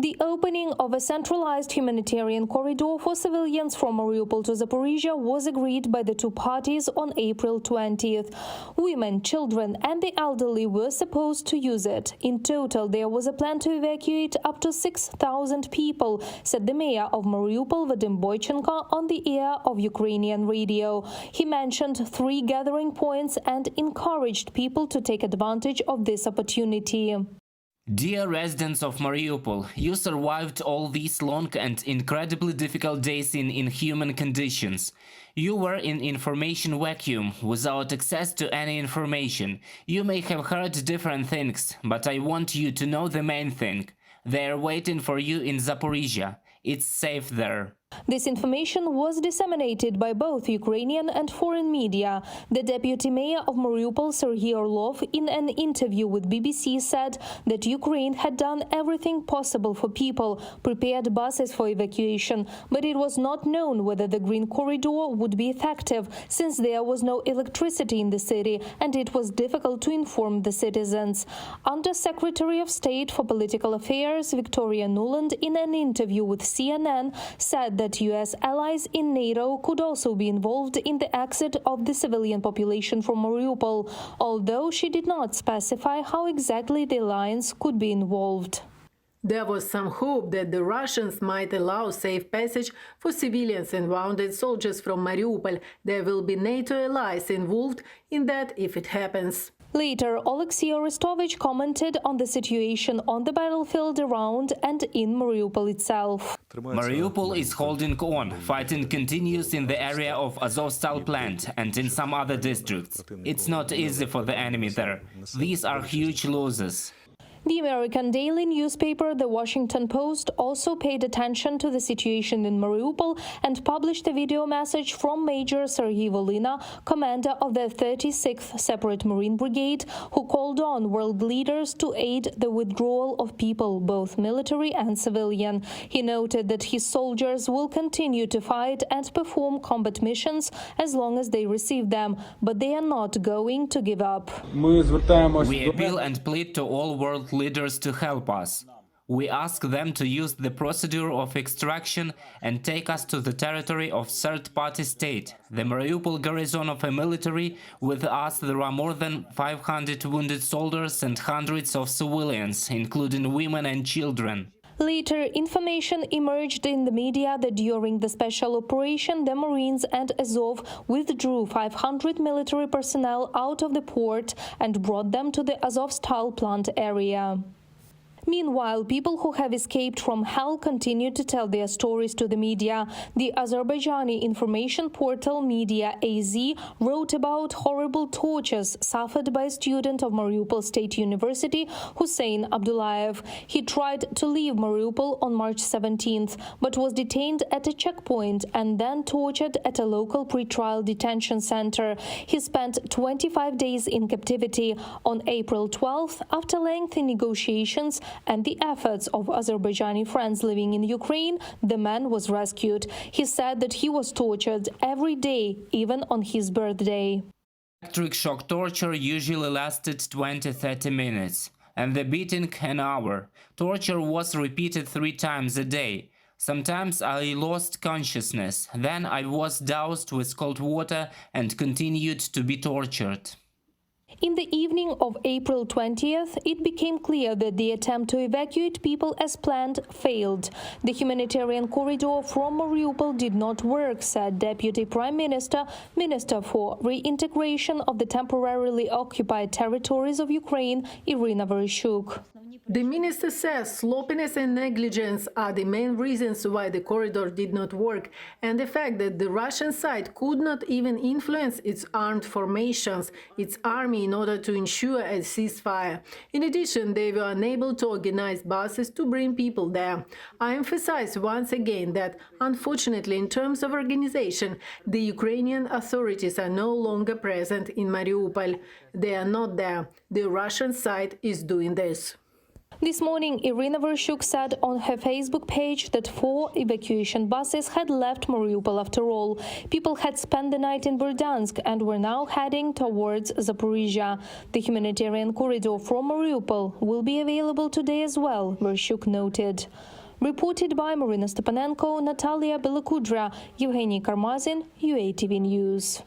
The opening of a centralized humanitarian corridor for civilians from Mariupol to Zaporizhia was agreed by the two parties on April 20th. Women, children and the elderly were supposed to use it. In total, there was a plan to evacuate up to 6,000 people, said the mayor of Mariupol, Vadim Boychenko, on the air of Ukrainian radio. He mentioned 3 gathering points and encouraged people to take advantage of this opportunity. Dear residents of Mariupol, you survived all these long and incredibly difficult days in inhuman conditions. You were in information vacuum, without access to any information. You may have heard different things, but I want you to know the main thing. They are waiting for you in Zaporizhia. It's safe there. This information was disseminated by both Ukrainian and foreign media. The deputy mayor of Mariupol, Serhiy Orlov, in an interview with BBC said that Ukraine had done everything possible for people, prepared buses for evacuation, but it was not known whether the Green Corridor would be effective, since there was no electricity in the city and it was difficult to inform the citizens. Under Secretary of State for Political Affairs Victoria Nuland, in an interview with CNN, said that U.S. allies in NATO could also be involved in the exit of the civilian population from Mariupol, although she did not specify how exactly the alliance could be involved. There was some hope that the Russians might allow safe passage for civilians and wounded soldiers from Mariupol. There will be NATO allies involved in that if it happens. Later, Oleksiy Orestovich commented on the situation on the battlefield around and in Mariupol itself. Mariupol is holding on. Fighting continues in the area of Azovstal plant and in some other districts. It's not easy for the enemy there. These are huge losses. The American daily newspaper The Washington Post also paid attention to the situation in Mariupol and published a video message from Major Serhiy Volodymyr, commander of the 36th Separate Marine Brigade, who called on world leaders to aid the withdrawal of people, both military and civilian. He noted that his soldiers will continue to fight and perform combat missions as long as they receive them, but they are not going to give up. We appeal and plead to all world leaders to help us. We ask them to use the procedure of extraction and take us to the territory of third-party state. The Mariupol garrison of a military, with us there are more than 500 wounded soldiers and hundreds of civilians, including women and children. Later, information emerged in the media that during the special operation, the Marines and Azov withdrew 500 military personnel out of the port and brought them to the Azovstal plant area. Meanwhile, people who have escaped from hell continue to tell their stories to the media. The Azerbaijani information portal Media AZ wrote about horrible tortures suffered by a student of Mariupol State University, Hussein Abdullayev. He tried to leave Mariupol on March 17th, but was detained at a checkpoint and then tortured at a local pretrial detention center. He spent 25 days in captivity. On April 12th, after lengthy negotiations and the efforts of Azerbaijani friends living in Ukraine, the man was rescued. He said that he was tortured every day, even on his birthday. Electric shock torture usually lasted 20-30 minutes, and the beating an hour. Torture was repeated 3 times a day. Sometimes I lost consciousness, then I was doused with cold water and continued to be tortured. In the evening of April 20th, it became clear that the attempt to evacuate people as planned failed. The humanitarian corridor from Mariupol did not work, said Deputy Prime Minister, Minister for Reintegration of the Temporarily Occupied Territories of Ukraine, Irina Vereshchuk. The minister says sloppiness and negligence are the main reasons why the corridor did not work, and the fact that the Russian side could not even influence its armed formations, its army, in order to ensure a ceasefire. In addition, they were unable to organize buses to bring people there. I emphasize once again that, unfortunately, in terms of organization, the Ukrainian authorities are no longer present in Mariupol. They are not there. The Russian side is doing this. This morning, Irina Vereshchuk said on her Facebook page that 4 evacuation buses had left Mariupol after all. People had spent the night in Berdyansk and were now heading towards Zaporizhia. The humanitarian corridor from Mariupol will be available today as well, Vereshchuk noted. Reported by Marina Stepanenko, Natalia Belokudra, Evgeny Karmazin, UATV News.